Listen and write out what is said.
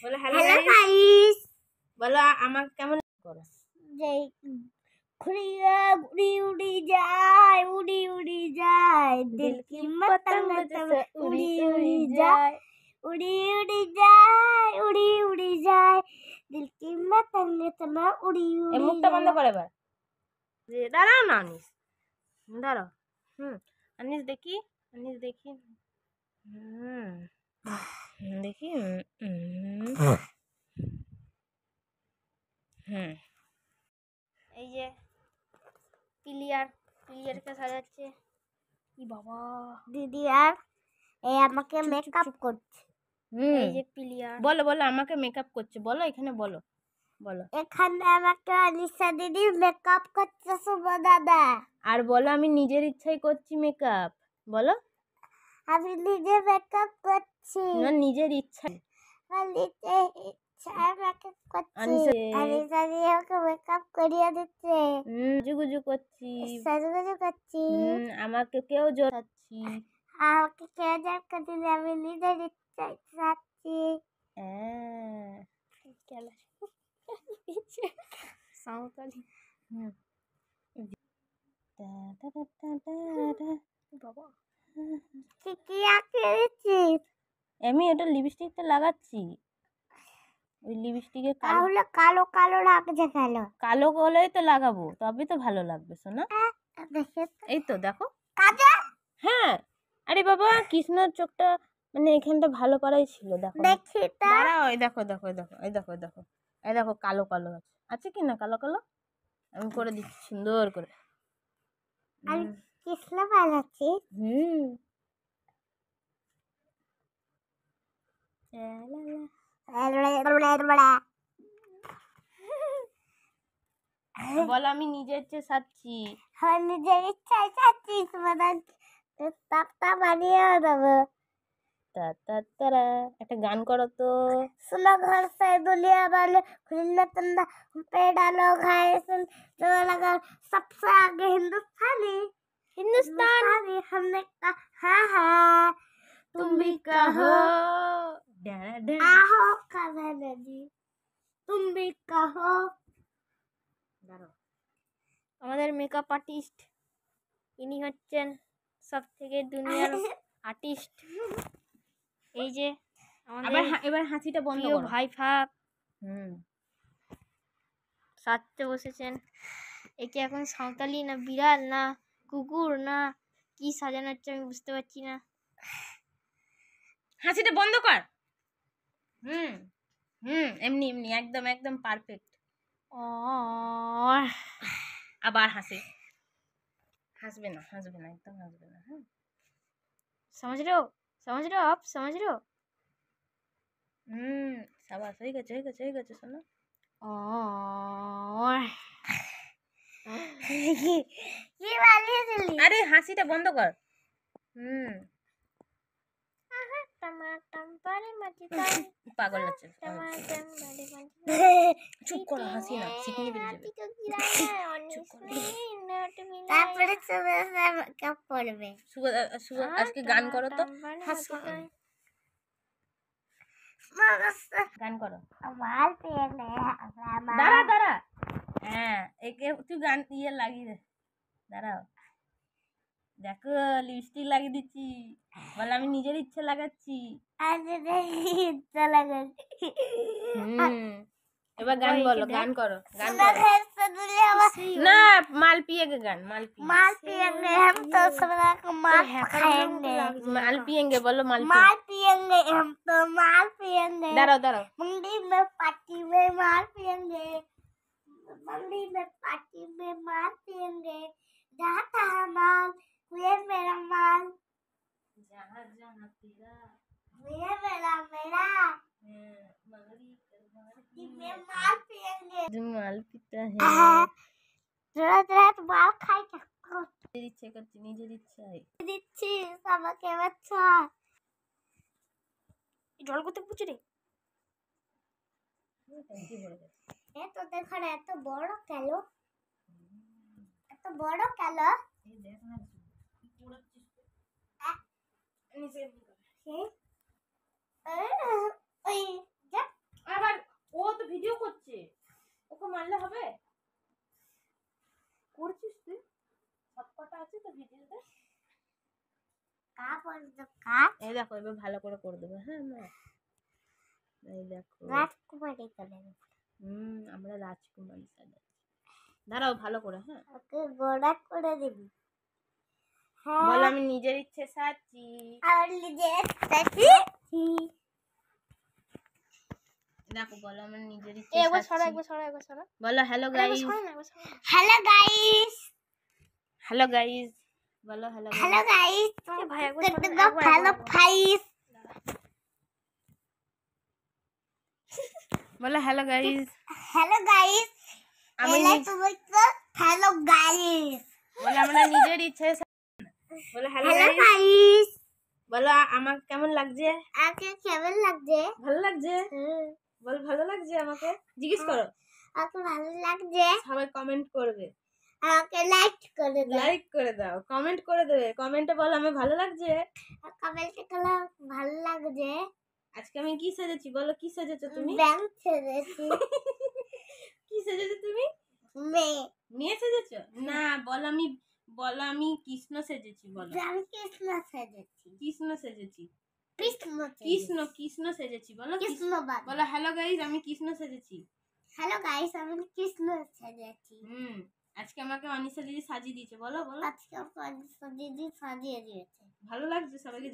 বলো hello guys. বলো আমার কেমন করো যে উড়ি উড়ি যায় উড়ি উড়ি যায় দিল কি পতंग উড়ি উড়ি যায় उड़ी उड़ी जाए उड़ी उड़ी जाए दिल की पतंग तना उड़ी उड़ी মুখটা বন্ধ করে এবার দাঁড়াও না আনিস দাঁড়াও আনিস দেখি দেখি এই যে পিলিয়ারকে সাজাচ্ছে কি বাবা দিদি আর এই আমাকে মেকআপ করছে এই যে পিলিয়ার বলো বলো আমাকে মেকআপ করছে বলো এখানে বলো বলো এখানে আমাকে আলিশা দিদি মেকআপ করছে শুভ দাদা আর বলো আমি নিজের ইচ্ছাই করছি মেকআপ বলো আমি নিজে মেকআপ করছি না নিজের ইচ্ছা নিজে ইচ্ছায় মেকআপ করছি আলিশা দিদি আমাকে মেকআপ করিয়ে দিচ্ছে সাজুগুজু করছি আমাকে কেউ জোরাচ্ছি আমাকে কেউ জোর করতে আমি নিজের ইচ্ছায় যাচ্ছি সাঁওতালি বাবা কি আঁকেছিস আমি এটা লিপস্টিকটা লাগাচ্ছি ওই লিপস্টিকে তাহলে কালো কালো লাগছে কালো কালো হলেই তো লাগাবো তবে তো ভালো লাগবে শোনা এই তো দেখো হ্যাঁ আরে বাবা কৃষ্ণর চোখটা মানে এখানটা ভালো করাই ছিল দেখো দেখি দাঁড়াও এই দেখো দেখো দেখো এই দেখো দেখো এই দেখো কালো কালো আছে আছে কি না কালো কালো আমি করে দিচ্ছি সুন্দর করে আমি কৃষ্ণ বানাচ্ছি বলো আমি নিজের ইচ্ছে সাজছি নিজের ইচ্ছায় চাচ্ছিস তাপটা বানিয়ে দেবো একটা গান করো তো सुनो घर से दुनिया वाले खुलना तंदा पे डालो खाए सुन जो लगा सबसे आगे हिंदुस्तानी हमने कहा हाँ तुम भी कहो आहो कहा नदी तुम भी कहो আমাদের মেকআপ আর্টিস্ট ইনি হচ্ছেন সবথেকে দুনিয়ার আর্টিস্ট এই যে আমাদের এবার হাসিটা বন্ধ করো ভাই ফাক সাজতে বসেছেন একে এখন সাঁওতালি না বিড়াল না কুকুর না কি সাজানো হচ্ছে আমি বুঝতে পারছি না হাসিটা বন্ধ কর এমনি এমনি একদম একদম পারফেক্ট আবার হাসবে না একদম হাসবে না হ্যাঁ समझ रहे हो आप समझ रहे हो शाबाश হয়ে গেছে শোনো কি বানিয়েছিলি আরে হাসিটা বন্ধ কর পাগল লাগছে চুপ করো হাসি না সিকনি বেরিয়ে যাবে তারপরে মেকআপ করবে শুভ আজকে গান করো তো গান করো মাল পেয়ে দাঁড়া হ্যাঁ একে তুই গান লাগিয়ে দে দাঁড়াও দেখো লিপস্টিক লাগিয়ে দিচ্ছি বল আমি নিজের ইচ্ছে লাগাচ্ছি ইচ্ছা লাগাচ্ছি এবার গান বলো গান করো না माल पिएंगे गान माल पिएंगे हम तो सब माल खाएंगे माल पिएंगे बोलो माल पिएंगे हम तो माल पिएंगे दारो मंडी में पार्टी में माल पिएंगे मंडी में पार्टी में माल पिएंगे जहाँ तहाँ माल ये मेरा माल जहाँ जहाँ तेरा ये मेरा मैं माल पिएंगे जो माल पीता है রাত মাল খাই ইচ্ছে করছি নিজের ইচ্ছায় দিচ্ছি আমাকে বাচ্চা জল করতে পুছে রে এত দেখো না এত বড় কালো এই দেখ না কি পড়াচ্ছিস নিচে ওই মারলে হবে? করছিস তুই? সবকটা আছে তো ভিডিওতে? এই দেখো এবার ভালো করে করে দেবো। হ্যাঁ মা, এই দেখো রাজকুমারী কালার আমরা রাজকুমারী সাজাচ্ছি। দাঁড়াও ভালো করে। হ্যাঁ ওকে গোড়া করে দিবি। বল আমি নিজের ইচ্ছে সাজছি। আর নিজের সাথে দেখো বলো আমার নিজের ইচ্ছে সাজছি। বলো hello guys. Hello guys, hello guys বলো। হ্যালো হ্যালো গাইস, ভাই হ্যালো ফাইস বলো হ্যালো গাইস। হ্যালো গাইস, আমি তুমি তো হ্যালো গাইস বলো আমরা নিজের ইচ্ছে বলো হ্যালো হ্যালো গাইস। গাইস, বলো আমার কেমন লাগছে? আজকে কেমন লাগছে? ভালো লাগছে। বল ভালো লাগছে আমাকে। জিজ্ঞেস করো। আমাকে ভালো লাগছে। সবাই কমেন্ট করবে। আমাকে লাইক করে দাও। লাইক করে দাও, কমেন্ট করে দেবে। কমেন্টে বলো আমার ভালো লাগছে। কমেন্টে বলো ভালো লাগছে। আজকে আমি কি সেজেছি বলো? কি সেজেছো তুমি? ব্যাংক ছেড়েছি। কি সেজেছো তুমি? মেয়ে। মেয়ে সেজেছো? না বলো আমি কৃষ্ণ সেজেছি। বলো আমি কৃষ্ণ সেজেছি। কৃষ্ণ সেজেছি। কৃষ্ণ সেজেছি। বলো কৃষ্ণ বাবা। বলো হ্যালো গাইস আমি কৃষ্ণ সেজেছি। হ্যালো গাইস, আমি কৃষ্ণ সেজেছি। আজকে আমাকে অনিশা দিদি সাজিয়ে দিয়েছে। বলো বলো আজকে দিদি সাজিয়ে দিয়েছে। ভালো লাগছে সবাইকে।